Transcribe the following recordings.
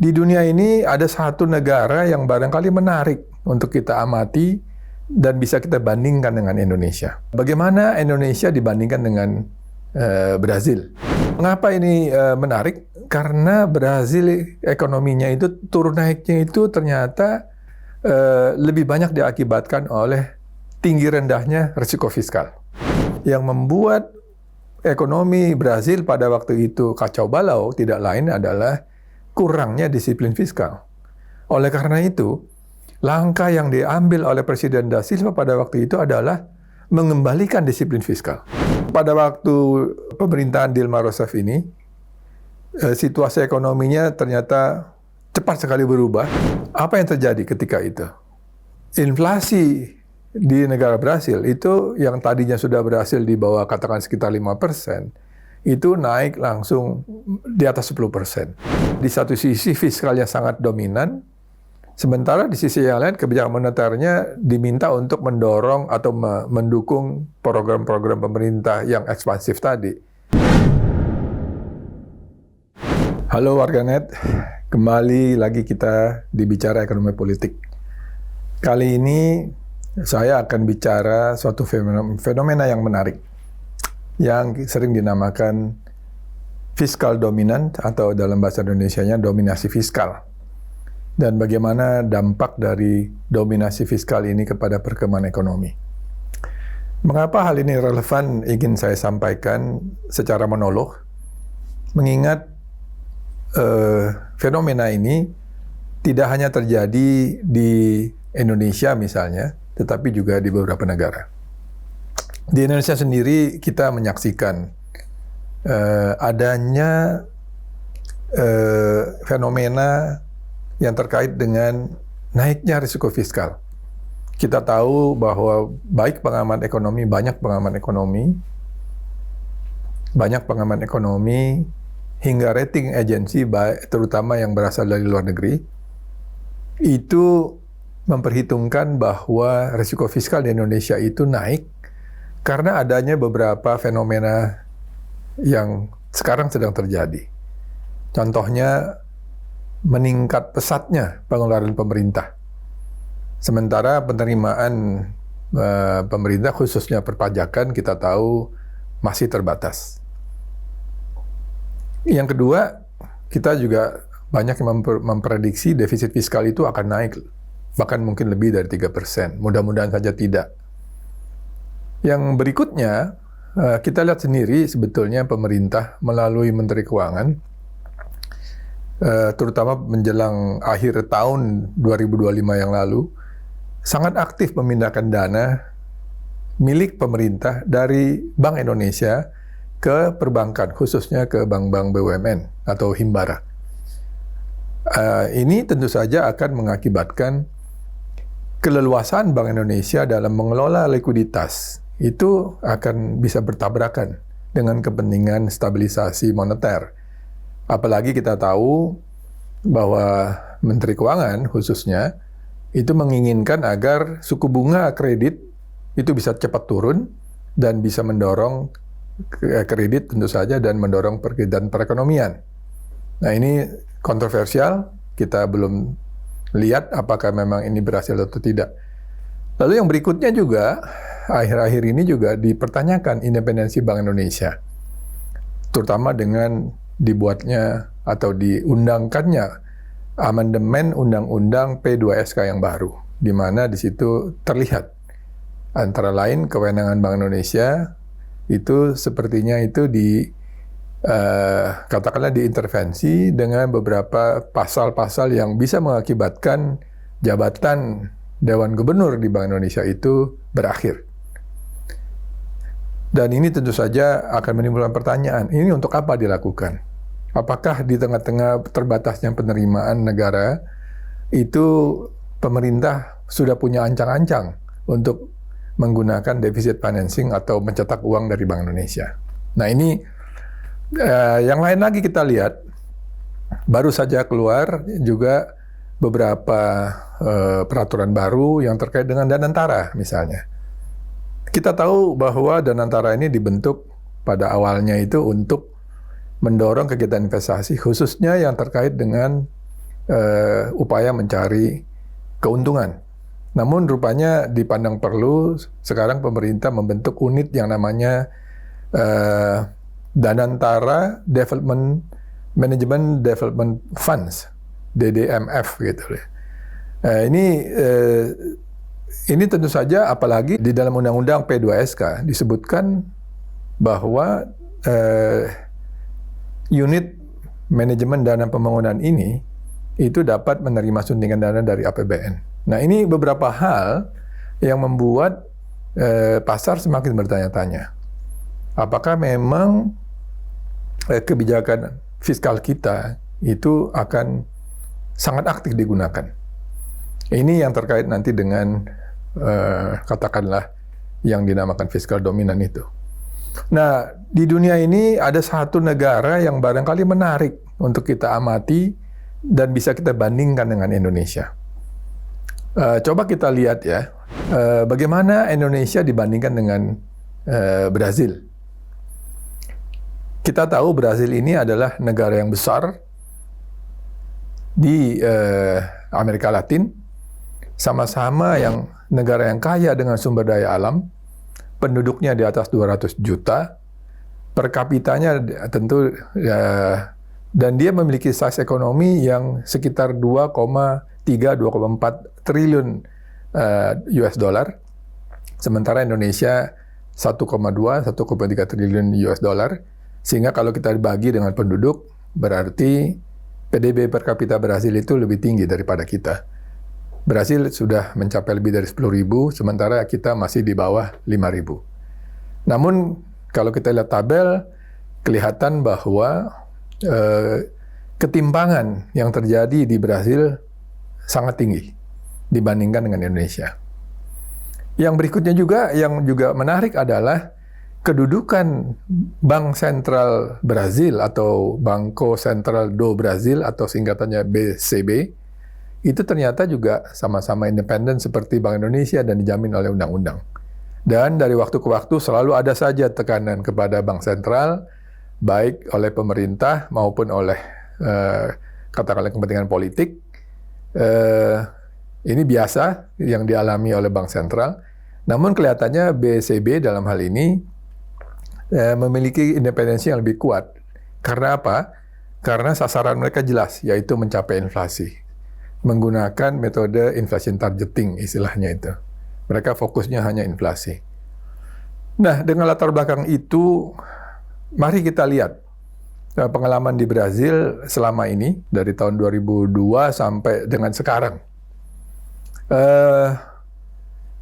Di dunia ini ada satu negara yang barangkali menarik untuk kita amati dan bisa kita bandingkan dengan Indonesia. Bagaimana Indonesia dibandingkan dengan Brazil? Mengapa ini menarik? Karena Brazil ekonominya itu turun naiknya itu ternyata lebih banyak diakibatkan oleh tinggi rendahnya risiko fiskal. Yang membuat ekonomi Brazil pada waktu itu kacau balau tidak lain adalah kurangnya disiplin fiskal. Oleh karena itu, langkah yang diambil oleh Presiden Da Silva pada waktu itu adalah mengembalikan disiplin fiskal. Pada waktu pemerintahan Dilma Rousseff ini, situasi ekonominya ternyata cepat sekali berubah. Apa yang terjadi ketika itu? Inflasi di negara Brasil itu yang tadinya sudah berhasil di bawah katakan sekitar 5%, itu naik langsung di atas 10%. Di satu sisi fiskalnya sangat dominan, sementara di sisi yang lain kebijakan moneternya diminta untuk mendorong atau mendukung program-program pemerintah yang ekspansif tadi. Halo warganet, kembali lagi kita di Bicara Ekonomi Politik. Kali ini saya akan bicara suatu fenomena yang menarik, yang sering dinamakan fiskal dominant atau dalam bahasa Indonesianya dominasi fiskal. Dan bagaimana dampak dari dominasi fiskal ini kepada perkembangan ekonomi. Mengapa hal ini relevan ingin saya sampaikan secara monolog? Mengingat fenomena ini tidak hanya terjadi di Indonesia misalnya, tetapi juga di beberapa negara. Di Indonesia sendiri kita menyaksikan adanya fenomena yang terkait dengan naiknya risiko fiskal. Kita tahu bahwa banyak pengamat ekonomi, hingga rating agency, terutama yang berasal dari luar negeri, itu memperhitungkan bahwa risiko fiskal di Indonesia itu naik karena adanya beberapa fenomena yang sekarang sedang terjadi. Contohnya, meningkat pesatnya pengeluaran pemerintah. Sementara penerimaan pemerintah khususnya perpajakan kita tahu masih terbatas. Yang kedua, kita juga banyak yang memprediksi defisit fiskal itu akan naik, bahkan mungkin lebih dari 3%. Mudah-mudahan saja tidak. Yang berikutnya, kita lihat sendiri sebetulnya pemerintah melalui Menteri Keuangan, terutama menjelang akhir tahun 2025 yang lalu, sangat aktif memindahkan dana milik pemerintah dari Bank Indonesia ke perbankan, khususnya ke bank-bank BUMN atau Himbara. Ini tentu saja akan mengakibatkan keleluasaan Bank Indonesia dalam mengelola likuiditas itu akan bisa bertabrakan dengan kepentingan stabilisasi moneter. Apalagi kita tahu bahwa Menteri Keuangan khususnya itu menginginkan agar suku bunga kredit itu bisa cepat turun dan bisa mendorong kredit tentu saja dan mendorong perkembangan perekonomian. Nah ini kontroversial, kita belum lihat apakah memang ini berhasil atau tidak. Lalu yang berikutnya juga, akhir-akhir ini juga dipertanyakan independensi Bank Indonesia. Terutama dengan dibuatnya atau diundangkannya amandemen Undang-Undang P2SK yang baru, di mana di situ terlihat antara lain kewenangan Bank Indonesia itu sepertinya itu katakanlah diintervensi dengan beberapa pasal-pasal yang bisa mengakibatkan jabatan Dewan Gubernur di Bank Indonesia itu berakhir. Dan ini tentu saja akan menimbulkan pertanyaan, ini untuk apa dilakukan? Apakah di tengah-tengah terbatasnya penerimaan negara, itu pemerintah sudah punya ancang-ancang untuk menggunakan deficit financing atau mencetak uang dari Bank Indonesia. Nah ini yang lain lagi kita lihat, baru saja keluar juga beberapa peraturan baru yang terkait dengan Danantara misalnya. Kita tahu bahwa Danantara ini dibentuk pada awalnya itu untuk mendorong kegiatan investasi, khususnya yang terkait dengan upaya mencari keuntungan. Namun rupanya dipandang perlu, sekarang pemerintah membentuk unit yang namanya Danantara Management Development Funds, DDMF gitu. Ini tentu saja, apalagi di dalam Undang-Undang P2SK disebutkan bahwa unit manajemen dana pembangunan ini itu dapat menerima suntikan dana dari APBN. Nah, ini beberapa hal yang membuat pasar semakin bertanya-tanya. Apakah memang kebijakan fiskal kita itu akan sangat aktif digunakan? Ini yang terkait nanti dengan katakanlah yang dinamakan fiskal dominan itu. Nah, di dunia ini ada satu negara yang barangkali menarik untuk kita amati dan bisa kita bandingkan dengan Indonesia. Coba kita lihat ya, bagaimana Indonesia dibandingkan dengan Brazil. Kita tahu Brazil ini adalah negara yang besar di Amerika Latin, sama-sama yang negara yang kaya dengan sumber daya alam, penduduknya di atas 200 juta, per kapitanya tentu dan dia memiliki size ekonomi yang sekitar 2,3-2,4 triliun US dollar, sementara Indonesia 1,2-1,3 triliun US dollar, sehingga kalau kita bagi dengan penduduk, berarti PDB per kapita Brasil itu lebih tinggi daripada kita. Brasil sudah mencapai lebih dari 10.000, sementara kita masih di bawah 5.000. Namun, kalau kita lihat tabel, kelihatan bahwa ketimpangan yang terjadi di Brasil sangat tinggi dibandingkan dengan Indonesia. Yang berikutnya juga, yang juga menarik adalah kedudukan Bank Sentral Brasil atau Banco Central do Brasil atau singkatannya BCB, itu ternyata juga sama-sama independen seperti Bank Indonesia dan dijamin oleh undang-undang. Dan dari waktu ke waktu selalu ada saja tekanan kepada Bank Sentral, baik oleh pemerintah maupun oleh katakanlah kepentingan politik. Ini biasa yang dialami oleh Bank Sentral. Namun kelihatannya BCB dalam hal ini memiliki independensi yang lebih kuat. Karena apa? Karena sasaran mereka jelas, yaitu mencapai inflasi. Menggunakan metode inflation targeting, istilahnya itu. Mereka fokusnya hanya inflasi. Nah, dengan latar belakang itu, mari kita lihat pengalaman di Brazil selama ini, dari tahun 2002 sampai dengan sekarang.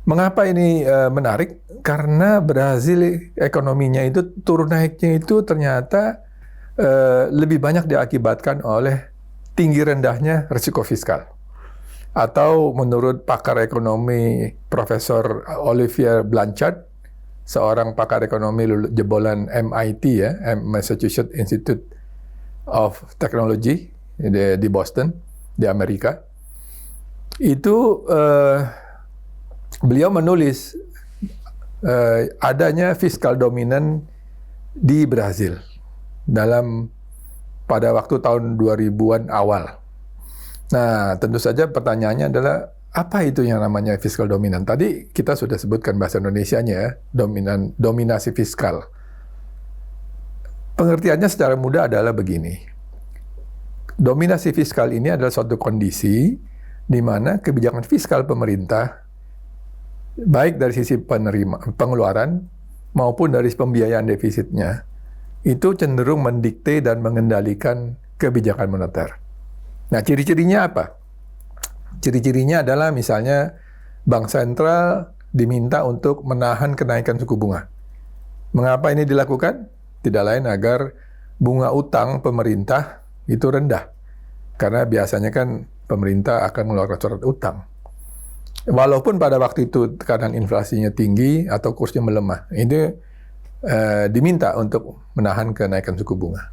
Mengapa ini menarik? Karena Brazil ekonominya itu turun naiknya itu ternyata lebih banyak diakibatkan oleh tinggi rendahnya risiko fiskal. Atau menurut pakar ekonomi Profesor Olivier Blanchard, seorang pakar ekonomi jebolan MIT ya, Massachusetts Institute of Technology di Boston, di Amerika. Itu beliau menulis adanya fiskal dominan di Brazil pada waktu tahun 2000-an awal. Nah, tentu saja pertanyaannya adalah apa itu yang namanya fiskal dominan? Tadi kita sudah sebutkan bahasa Indonesianya, dominasi fiskal. Pengertiannya secara mudah adalah begini. Dominasi fiskal ini adalah suatu kondisi di mana kebijakan fiskal pemerintah, baik dari sisi pengeluaran maupun dari pembiayaan defisitnya, itu cenderung mendikte dan mengendalikan kebijakan moneter. Nah, ciri-cirinya apa? Ciri-cirinya adalah misalnya Bank Sentral diminta untuk menahan kenaikan suku bunga. Mengapa ini dilakukan? Tidak lain agar bunga utang pemerintah itu rendah. Karena biasanya kan pemerintah akan mengeluarkan surat utang. Walaupun pada waktu itu tekanan inflasinya tinggi atau kursnya melemah, ini diminta untuk menahan kenaikan suku bunga.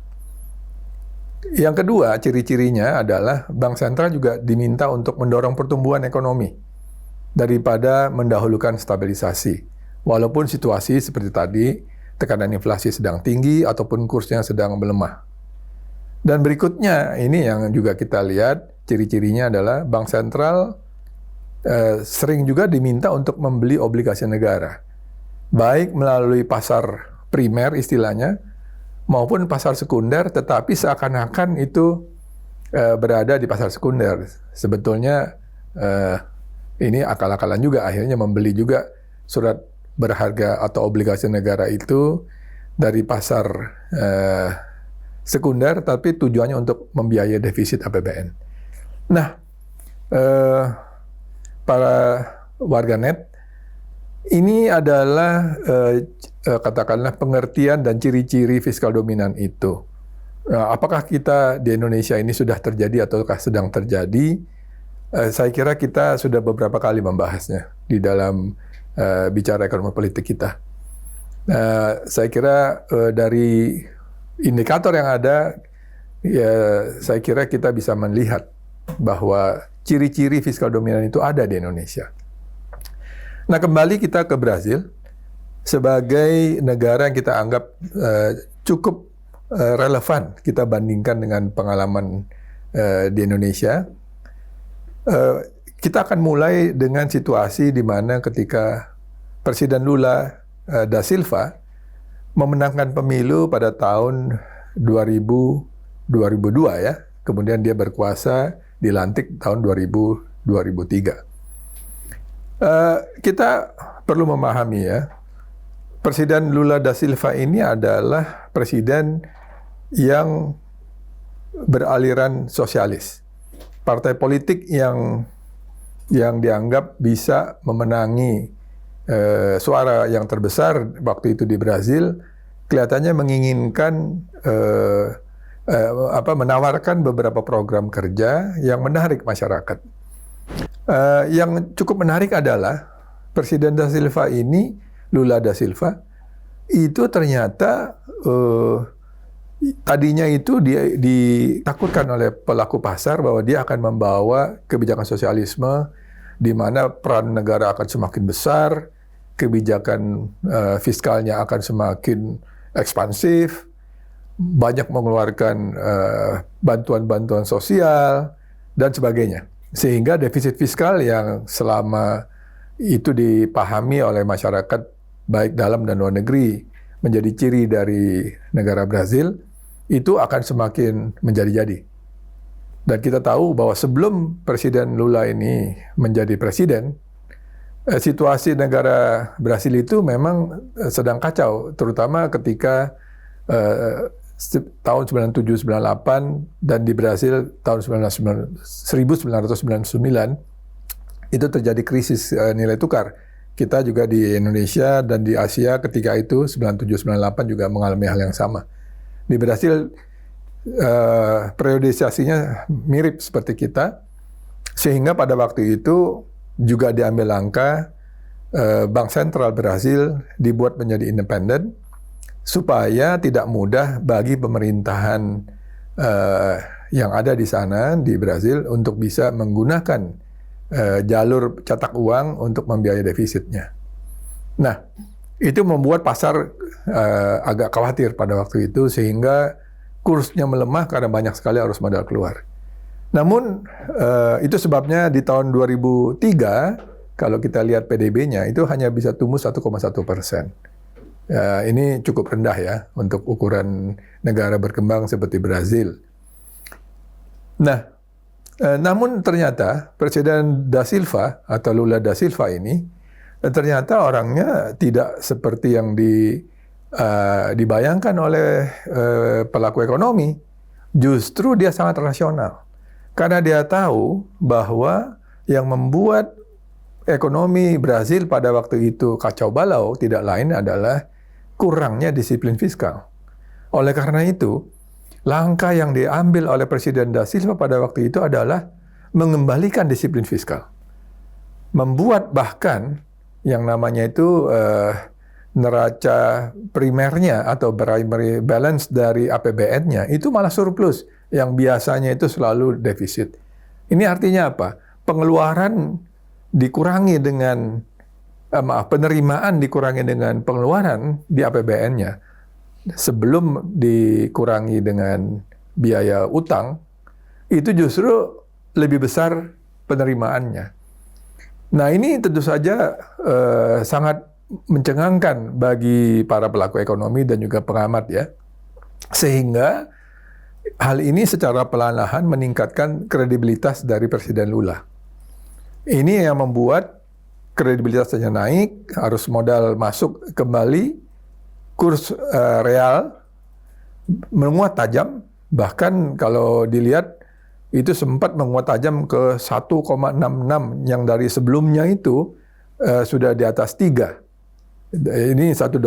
Yang kedua, ciri-cirinya adalah Bank Sentral juga diminta untuk mendorong pertumbuhan ekonomi daripada mendahulukan stabilisasi. Walaupun situasi seperti tadi, tekanan inflasi sedang tinggi ataupun kursnya sedang melemah. Dan berikutnya, ini yang juga kita lihat, ciri-cirinya adalah bank sentral sering juga diminta untuk membeli obligasi negara, baik melalui pasar primer istilahnya, maupun pasar sekunder, tetapi seakan-akan itu berada di pasar sekunder. Sebetulnya ini akal-akalan juga, akhirnya membeli juga surat berharga atau obligasi negara itu dari pasar sekunder, tapi tujuannya untuk membiayai defisit APBN. Nah, para warganet, ini adalah katakanlah pengertian dan ciri-ciri fiskal dominan itu. Apakah kita di Indonesia ini sudah terjadi ataukah sedang terjadi? Saya kira kita sudah beberapa kali membahasnya di dalam bicara ekonomi politik kita. Saya kira dari indikator yang ada, ya saya kira kita bisa melihat bahwa ciri-ciri fiskal dominan itu ada di Indonesia. Nah, kembali kita ke Brazil sebagai negara yang kita anggap cukup relevan kita bandingkan dengan pengalaman di Indonesia. Kita akan mulai dengan situasi di mana ketika Presiden Lula da Silva memenangkan pemilu pada tahun 2002 ya. Kemudian dia berkuasa dilantik tahun 2003. Kita perlu memahami ya, Presiden Lula da Silva ini adalah presiden yang beraliran sosialis. Partai politik yang dianggap bisa memenangi suara yang terbesar waktu itu di Brazil, kelihatannya menginginkan menawarkan beberapa program kerja yang menarik masyarakat. Yang cukup menarik adalah Presiden da Silva ini, Lula da Silva, itu ternyata tadinya itu ditakutkan oleh pelaku pasar bahwa dia akan membawa kebijakan sosialisme di mana peran negara akan semakin besar, kebijakan fiskalnya akan semakin ekspansif, banyak mengeluarkan bantuan-bantuan sosial, dan sebagainya. Sehingga defisit fiskal yang selama itu dipahami oleh masyarakat baik dalam dan luar negeri menjadi ciri dari negara Brazil, itu akan semakin menjadi-jadi. Dan kita tahu bahwa sebelum Presiden Lula ini menjadi presiden, situasi negara Brazil itu memang sedang kacau, terutama ketika tahun 97-98 dan di Brazil tahun 1999 itu terjadi krisis nilai tukar. Kita juga di Indonesia dan di Asia ketika itu 97-98 juga mengalami hal yang sama. Di Brazil periodisasinya mirip seperti kita, sehingga pada waktu itu juga diambil langkah Bank Sentral Brazil dibuat menjadi independen supaya tidak mudah bagi pemerintahan yang ada di sana di Brazil untuk bisa menggunakan jalur cetak uang untuk membiayai defisitnya. Nah, itu membuat pasar agak khawatir pada waktu itu sehingga kursnya melemah karena banyak sekali arus modal keluar. Namun itu sebabnya di tahun 2003 kalau kita lihat PDB-nya itu hanya bisa tumbuh 1,1%. Ini cukup rendah ya untuk ukuran negara berkembang seperti Brazil. Nah, namun ternyata Presiden da Silva atau Lula da Silva ini ternyata orangnya tidak seperti yang dibayangkan oleh pelaku ekonomi. Justru dia sangat rasional. Karena dia tahu bahwa yang membuat ekonomi Brazil pada waktu itu kacau balau tidak lain adalah kurangnya disiplin fiskal. Oleh karena itu, langkah yang diambil oleh Presiden da Silva pada waktu itu adalah mengembalikan disiplin fiskal. Membuat bahkan yang namanya itu neraca primernya atau primary balance dari APBN-nya itu malah surplus, yang biasanya itu selalu defisit. Ini artinya apa? Pengeluaran dikurangi dengan penerimaan dikurangi dengan pengeluaran di APBN-nya sebelum dikurangi dengan biaya utang, itu justru lebih besar penerimaannya. Nah, ini tentu saja sangat mencengangkan bagi para pelaku ekonomi dan juga pengamat ya. Sehingga hal ini secara perlahan meningkatkan kredibilitas dari Presiden Lula. Ini yang membuat kredibilitasnya naik, arus modal masuk kembali, kurs real menguat tajam, bahkan kalau dilihat itu sempat menguat tajam ke 1,66 yang dari sebelumnya itu sudah di atas 3. Ini $1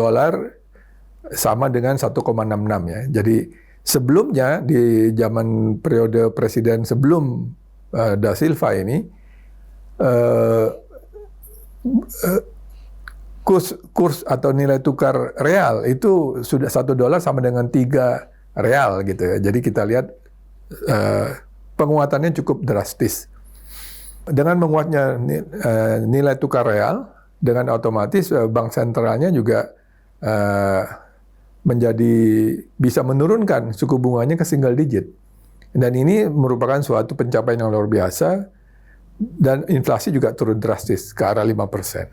sama dengan 1,66 ya. Jadi sebelumnya di zaman periode presiden sebelum Da Silva ini kurs atau nilai tukar real itu sudah $1 sama dengan 3 real gitu ya. Jadi kita lihat penguatannya cukup drastis. Dengan menguatnya nilai tukar real, dengan otomatis bank sentralnya juga menjadi bisa menurunkan suku bunganya ke single digit. Dan ini merupakan suatu pencapaian yang luar biasa, dan inflasi juga turun drastis ke arah 5%.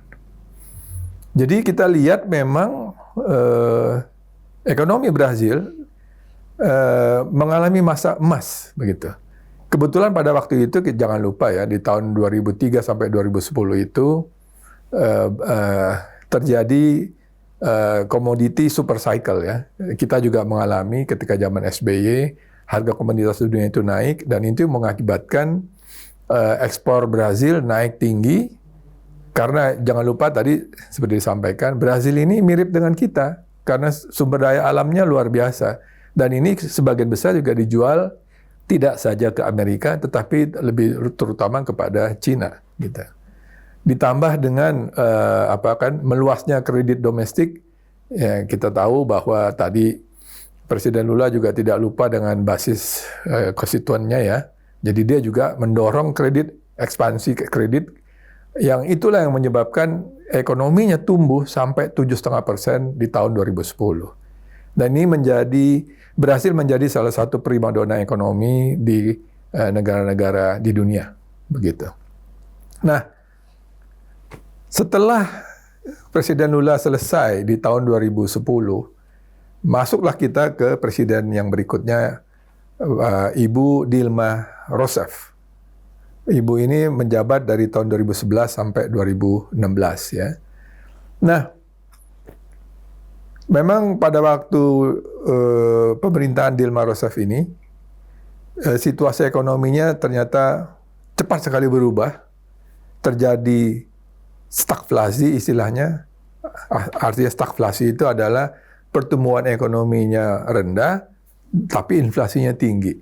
Jadi kita lihat memang ekonomi Brazil mengalami masa emas begitu. Kebetulan pada waktu itu jangan lupa ya, di tahun 2003 sampai 2010 itu terjadi komoditi super cycle ya. Kita juga mengalami ketika zaman SBY harga komoditas dunia itu naik, dan itu mengakibatkan ekspor Brazil naik tinggi. Karena jangan lupa tadi seperti disampaikan, Brazil ini mirip dengan kita karena sumber daya alamnya luar biasa, dan ini sebagian besar juga dijual tidak saja ke Amerika, tetapi lebih terutama kepada Cina gitu. Ditambah dengan meluasnya kredit domestik, ya, kita tahu bahwa tadi Presiden Lula juga tidak lupa dengan basis konstituennya ya. Jadi dia juga mendorong kredit, ekspansi kredit, yang itulah yang menyebabkan ekonominya tumbuh sampai 7,5% di tahun 2010. Dan ini berhasil menjadi salah satu primadona ekonomi di negara-negara di dunia, begitu. Nah, setelah Presiden Lula selesai di tahun 2010, masuklah kita ke presiden yang berikutnya, Ibu Dilma Rousseff. Ibu ini menjabat dari tahun 2011 sampai 2016 ya. Nah, memang pada waktu pemerintahan Dilma Rousseff ini, situasi ekonominya ternyata cepat sekali berubah. Terjadi stagflasi istilahnya. Artinya stagflasi itu adalah pertumbuhan ekonominya rendah, tapi inflasinya tinggi.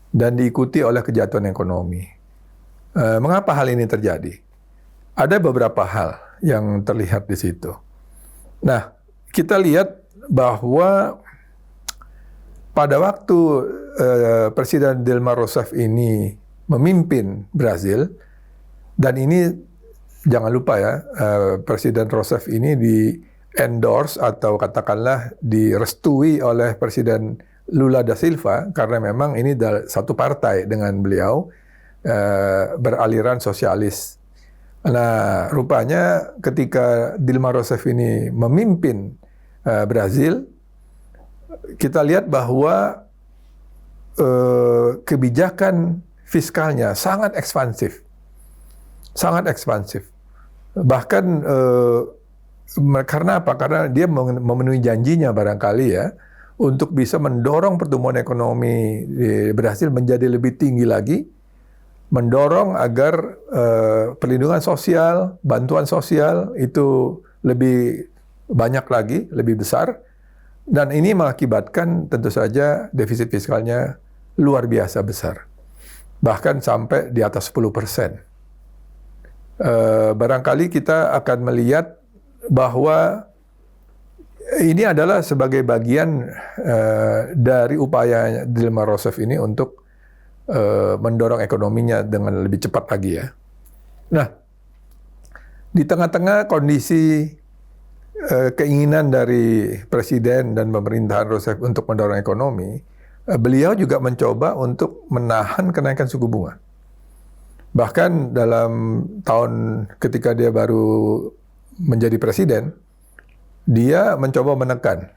Dan diikuti oleh kejatuhan ekonomi. Mengapa hal ini terjadi? Ada beberapa hal yang terlihat di situ. Nah, kita lihat bahwa pada waktu Presiden Dilma Rousseff ini memimpin Brazil, dan ini jangan lupa ya, Presiden Rousseff ini di-endorse atau katakanlah direstui oleh Presiden Lula da Silva, karena memang ini satu partai dengan beliau, beraliran sosialis. Nah, rupanya ketika Dilma Rousseff ini memimpin Brazil, kita lihat bahwa kebijakan fiskalnya sangat ekspansif. Sangat ekspansif. Bahkan karena apa? Karena dia memenuhi janjinya barangkali ya, untuk bisa mendorong pertumbuhan ekonomi di Brazil menjadi lebih tinggi lagi, mendorong agar perlindungan sosial, bantuan sosial itu lebih banyak lagi, lebih besar, dan ini mengakibatkan tentu saja defisit fiskalnya luar biasa besar, bahkan sampai di atas 10%. Barangkali kita akan melihat bahwa ini adalah sebagai bagian dari upaya Dilma Rousseff ini untuk mendorong ekonominya dengan lebih cepat lagi ya. Nah, di tengah-tengah kondisi keinginan dari Presiden dan pemerintahan Rousseff untuk mendorong ekonomi, beliau juga mencoba untuk menahan kenaikan suku bunga. Bahkan dalam tahun ketika dia baru menjadi presiden, dia mencoba menekan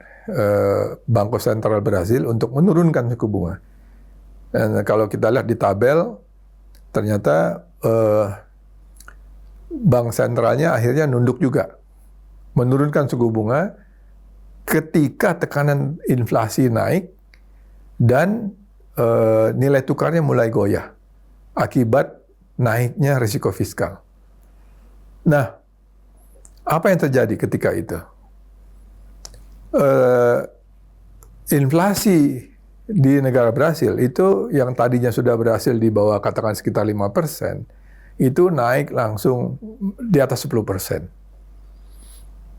Banco Sentral Brasil untuk menurunkan suku bunga. Dan kalau kita lihat di tabel, ternyata bank sentralnya akhirnya nunduk juga, menurunkan suku bunga ketika tekanan inflasi naik dan nilai tukarnya mulai goyah akibat naiknya risiko fiskal. Nah, apa yang terjadi ketika itu? Inflasi di negara Brasil itu yang tadinya sudah berhasil di bawah katakan sekitar 5%, itu naik langsung di atas 10%.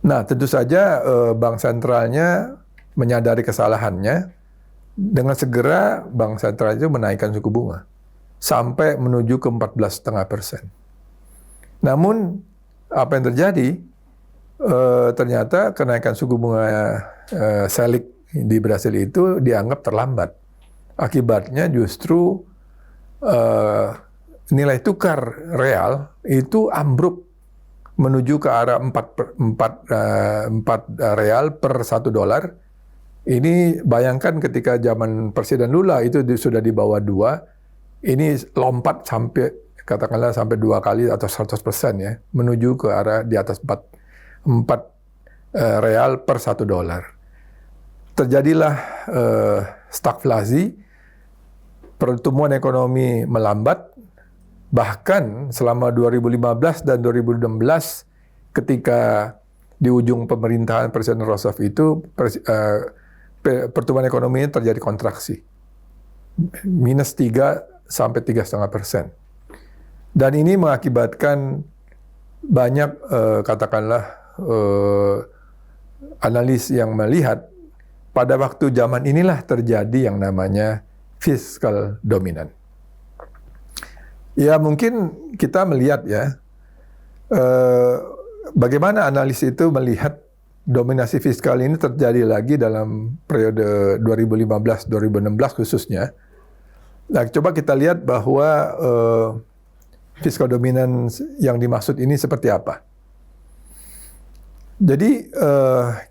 Nah, tentu saja bank sentralnya menyadari kesalahannya, dengan segera bank sentral itu menaikkan suku bunga sampai menuju ke 14,5%. Namun, apa yang terjadi? Ternyata kenaikan suku bunga Selic di Brasil itu dianggap terlambat. Akibatnya justru nilai tukar real itu ambruk menuju ke arah 4 real per 1 dolar. Ini bayangkan ketika zaman Presiden Lula itu sudah di bawah 2, ini lompat sampai katakanlah sampai 2 kali atau 100% ya, menuju ke arah di atas 4 real per 1 dolar. Terjadilah stagflasi, pertumbuhan ekonomi melambat, bahkan selama 2015 dan 2016 ketika di ujung pemerintahan Presiden Roosevelt itu pertumbuhan ekonomi terjadi kontraksi, minus 3 sampai 3,5%. Dan ini mengakibatkan banyak katakanlah analis yang melihat pada waktu zaman inilah terjadi yang namanya fiskal dominan. Ya mungkin kita melihat ya, bagaimana analis itu melihat dominasi fiskal ini terjadi lagi dalam periode 2015-2016 khususnya. Nah, coba kita lihat bahwa fiskal dominan yang dimaksud ini seperti apa. Jadi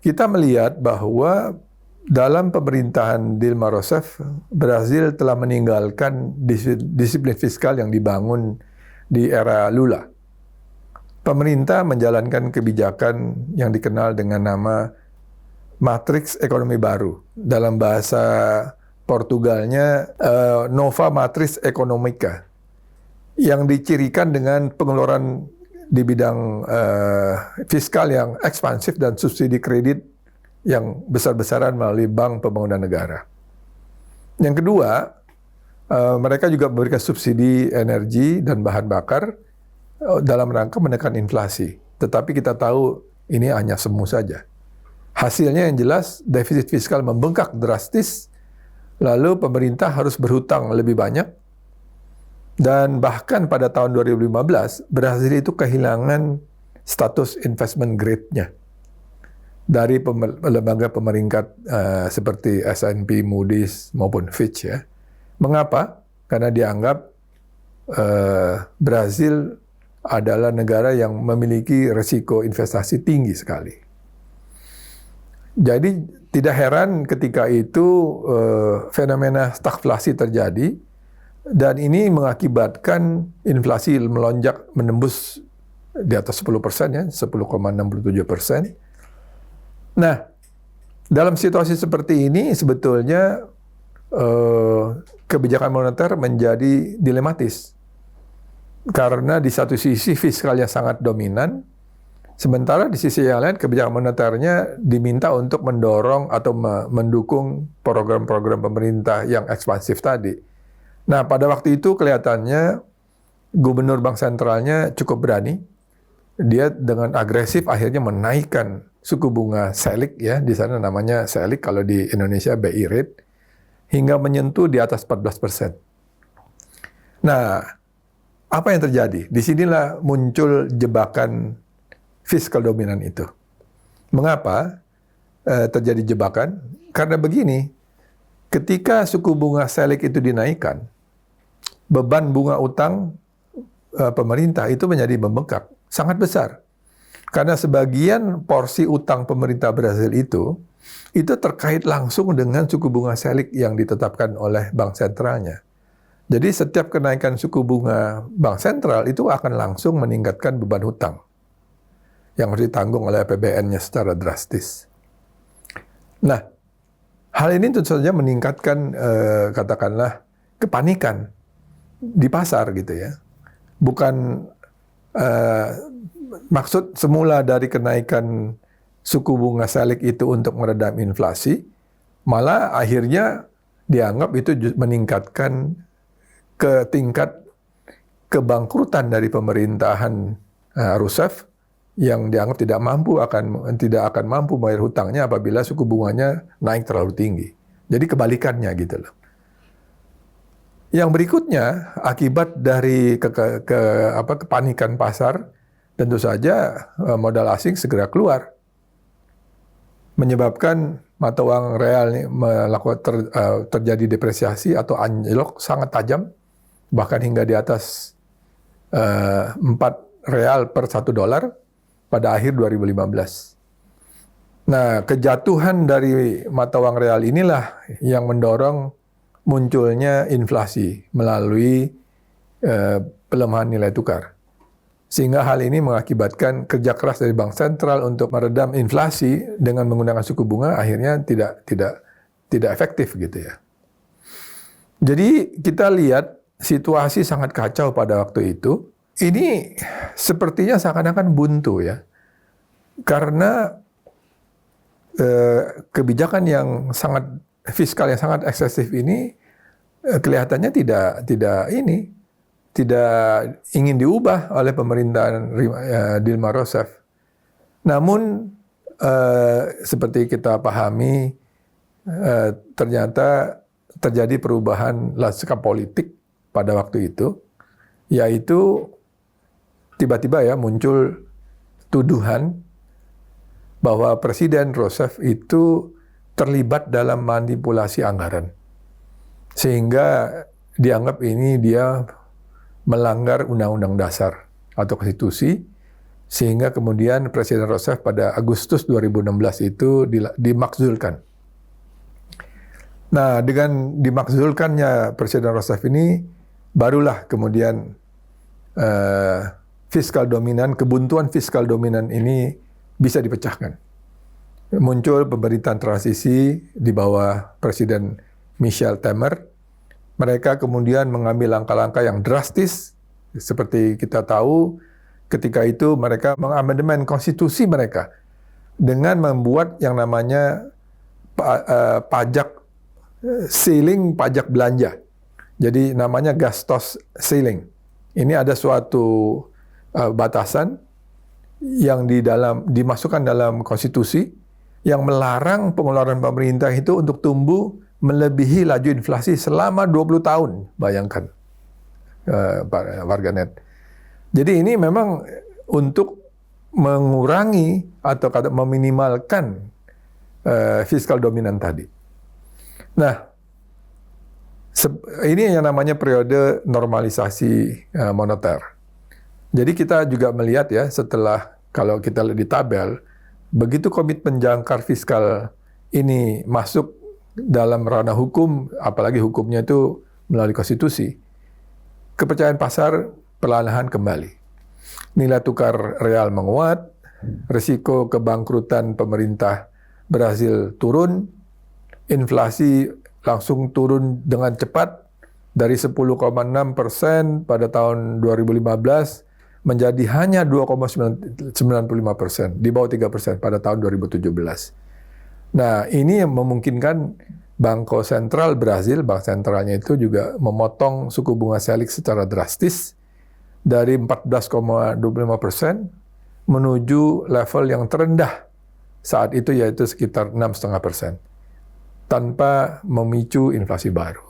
kita melihat bahwa dalam pemerintahan Dilma Rousseff, Brasil telah meninggalkan disiplin fiskal yang dibangun di era Lula. Pemerintah menjalankan kebijakan yang dikenal dengan nama matriks ekonomi baru. Dalam bahasa Portugalnya Nova Matriz Economica, yang dicirikan dengan pengeluaran di bidang fiskal yang ekspansif dan subsidi kredit yang besar-besaran melalui Bank Pembangunan Negara. Yang kedua, mereka juga memberikan subsidi energi dan bahan bakar dalam rangka menekan inflasi. Tetapi kita tahu ini hanya semu saja. Hasilnya yang jelas, defisit fiskal membengkak drastis, lalu pemerintah harus berhutang lebih banyak, dan bahkan pada tahun 2015, Brasil itu kehilangan status investment grade-nya dari lembaga pemeringkat seperti S&P, Moody's maupun Fitch ya. Mengapa? Karena dianggap Brasil adalah negara yang memiliki risiko investasi tinggi sekali. Jadi tidak heran ketika itu fenomena stagflasi terjadi, dan ini mengakibatkan inflasi melonjak menembus di atas 10% ya, 10,67%. Nah, dalam situasi seperti ini sebetulnya kebijakan moneter menjadi dilematis. Karena di satu sisi fiskalnya sangat dominan, sementara di sisi yang lain kebijakan moneternya diminta untuk mendorong atau mendukung program-program pemerintah yang ekspansif tadi. Nah, pada waktu itu kelihatannya gubernur bank sentralnya cukup berani. Dia dengan agresif akhirnya menaikkan suku bunga Selic ya, di sana namanya Selic, kalau di Indonesia BI rate, hingga menyentuh di atas 14%. Nah, apa yang terjadi? Disinilah muncul jebakan fiskal dominan itu. Mengapa terjadi jebakan? Karena begini, ketika suku bunga Selic itu dinaikkan, beban bunga utang pemerintah itu menjadi membengkak, sangat besar. Karena sebagian porsi utang pemerintah Brasil itu terkait langsung dengan suku bunga Selic yang ditetapkan oleh bank sentralnya. Jadi setiap kenaikan suku bunga bank sentral itu akan langsung meningkatkan beban hutang yang harus ditanggung oleh APBN-nya secara drastis. Nah, hal ini tentu saja meningkatkan katakanlah kepanikan di pasar gitu ya. Bukan maksud semula dari kenaikan suku bunga Selic itu untuk meredam inflasi, malah akhirnya dianggap itu meningkatkan ke tingkat kebangkrutan dari pemerintahan Rousseff yang dianggap tidak akan mampu bayar hutangnya apabila suku bunganya naik terlalu tinggi. Jadi kebalikannya gitu loh. Yang berikutnya akibat dari kepanikan pasar, tentu saja modal asing segera keluar, menyebabkan mata uang real terjadi depresiasi atau anjlok sangat tajam, bahkan hingga di atas 4 real per $1 pada akhir 2015. Nah, kejatuhan dari mata uang real inilah yang mendorong munculnya inflasi melalui pelemahan nilai tukar. Sehingga hal ini mengakibatkan kerja keras dari bank sentral untuk meredam inflasi dengan menggunakan suku bunga akhirnya tidak efektif gitu ya. Jadi kita lihat situasi sangat kacau pada waktu itu. Ini sepertinya seakan-akan buntu ya. Karena kebijakan yang sangat fiskal yang sangat eksesif ini kelihatannya tidak ingin diubah oleh pemerintahan Dilma Rousseff. Namun seperti kita pahami ternyata terjadi perubahan lanskap politik pada waktu itu, yaitu tiba-tiba ya muncul tuduhan bahwa Presiden Rousseff itu terlibat dalam manipulasi anggaran. Sehingga dianggap ini dia melanggar Undang-Undang Dasar atau Konstitusi, sehingga kemudian Presiden Rousseff pada Agustus 2016 itu dimakzulkan. Nah, dengan dimakzulkannya Presiden Rousseff ini, barulah kemudian kebuntuan fiskal dominan ini bisa dipecahkan. Muncul pemerintahan transisi di bawah Presiden Michel Temer. Mereka kemudian mengambil langkah-langkah yang drastis. Seperti kita tahu, ketika itu mereka mengamandemen konstitusi mereka dengan membuat yang namanya pajak ceiling pajak belanja. Jadi namanya gastos ceiling. Ini ada suatu batasan yang dimasukkan dalam konstitusi yang melarang pengeluaran pemerintah itu untuk tumbuh melebihi laju inflasi selama 20 tahun. Bayangkan, warganet. Jadi ini memang untuk mengurangi atau meminimalkan fiskal dominan tadi. Nah, ini yang namanya periode normalisasi moneter. Jadi kita juga melihat ya, setelah kalau kita lihat di tabel, begitu komitmen jangkar fiskal ini masuk dalam ranah hukum, apalagi hukumnya itu melalui konstitusi, kepercayaan pasar perlahan-lahan kembali. Nilai tukar real menguat, risiko kebangkrutan pemerintah Brasil turun, inflasi langsung turun dengan cepat dari 10,6% pada tahun 2015 menjadi hanya 2,95%, di bawah 3% pada tahun 2017. Nah, ini yang memungkinkan Banco Sentral Brasil, bank sentralnya itu juga memotong suku bunga Selic secara drastis dari 14,25% menuju level yang terendah saat itu, yaitu sekitar 6,5%, tanpa memicu inflasi baru.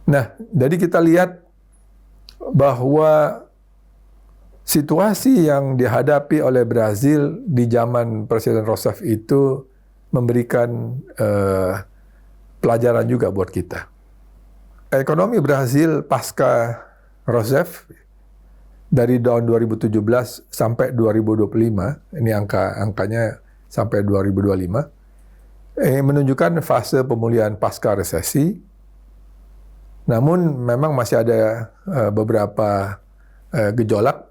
Nah, jadi kita lihat bahwa situasi yang dihadapi oleh Brazil di zaman Presiden Rousseff itu memberikan pelajaran juga buat kita. Ekonomi Brazil pasca Rousseff dari tahun 2017 sampai 2025, ini angkanya sampai 2025, menunjukkan fase pemulihan pasca resesi. Namun memang masih ada beberapa gejolak,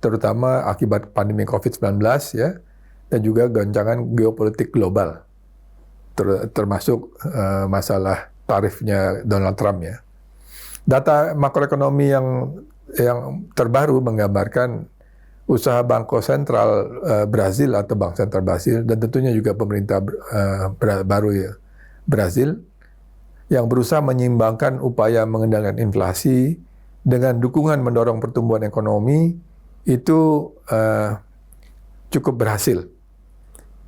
terutama akibat pandemi COVID-19 ya, dan juga goncangan geopolitik global, termasuk masalah tarifnya Donald Trump ya. Data makroekonomi yang terbaru menggambarkan usaha Banco Sentral Brazil atau Bank Sentral Brazil, dan tentunya juga pemerintah baru ya, Brazil, yang berusaha menyeimbangkan upaya mengendalikan inflasi dengan dukungan mendorong pertumbuhan ekonomi itu cukup berhasil.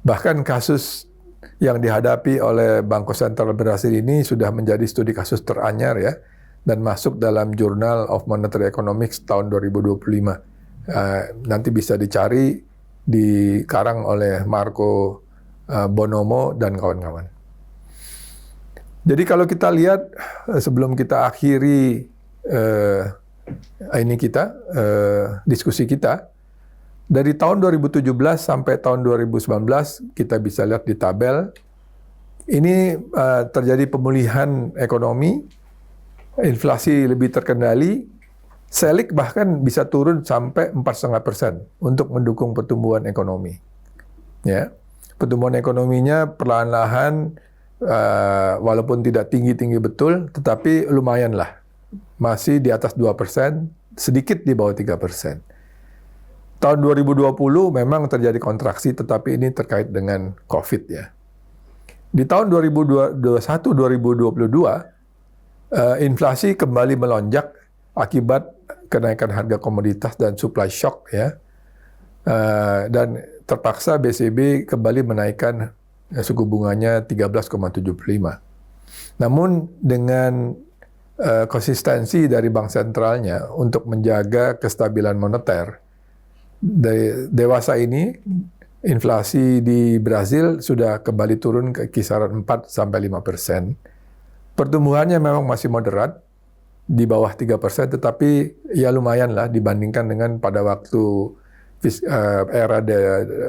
Bahkan kasus yang dihadapi oleh Banco Sentral Brazil ini sudah menjadi studi kasus teranyar ya, dan masuk dalam Journal of Monetary Economics tahun 2025. Nanti bisa dicari, dikarang oleh Marco Bonomo dan kawan-kawan. Jadi kalau kita lihat, sebelum kita akhiri diskusi kita, dari tahun 2017 sampai tahun 2019, kita bisa lihat di tabel, ini terjadi pemulihan ekonomi, inflasi lebih terkendali, Selic bahkan bisa turun sampai 4,5% untuk mendukung pertumbuhan ekonomi. Ya, pertumbuhan ekonominya perlahan-lahan, walaupun tidak tinggi-tinggi betul, tetapi lumayan lah, masih di atas 2%, sedikit di bawah 3%. Tahun 2020 memang terjadi kontraksi, tetapi ini terkait dengan COVID ya. Di tahun 2021-2022, inflasi kembali melonjak akibat kenaikan harga komoditas dan supply shock ya, dan terpaksa BCB kembali menaikkan suku bunganya 13,75. Namun dengan konsistensi dari bank sentralnya untuk menjaga kestabilan moneter, dewasa ini inflasi di Brazil sudah kembali turun ke kisaran 4-5%. Pertumbuhannya memang masih moderat, di bawah 3%, tetapi ya lumayan lah dibandingkan dengan pada waktu era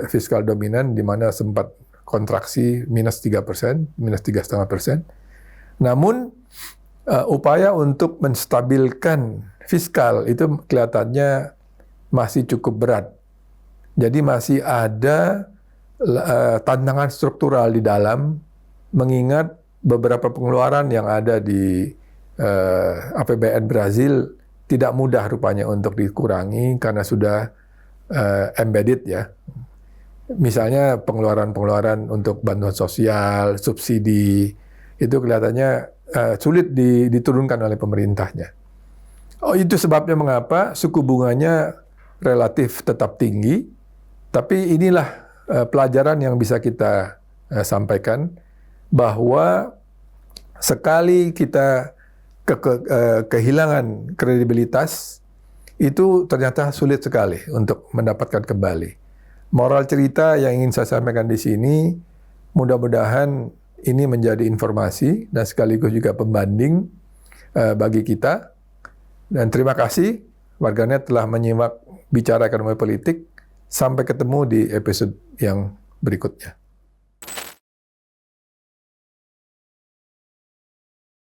fiskal dominan, di mana sempat kontraksi minus 3%, minus 3,5%. Namun, upaya untuk menstabilkan fiskal itu kelihatannya masih cukup berat. Jadi masih ada tantangan struktural di dalam, mengingat beberapa pengeluaran yang ada di APBN Brazil tidak mudah rupanya untuk dikurangi karena sudah embedded ya. Misalnya pengeluaran-pengeluaran untuk bantuan sosial, subsidi, itu kelihatannya sulit diturunkan oleh pemerintahnya. Oh, itu sebabnya mengapa suku bunganya relatif tetap tinggi, tapi inilah pelajaran yang bisa kita sampaikan, bahwa sekali kita kehilangan kredibilitas, itu ternyata sulit sekali untuk mendapatkan kembali. Moral cerita yang ingin saya sampaikan di sini, mudah-mudahan ini menjadi informasi dan sekaligus juga pembanding bagi kita. Dan terima kasih warganet telah menyimak Bicara Ekonomi Politik. Sampai ketemu di episode yang berikutnya.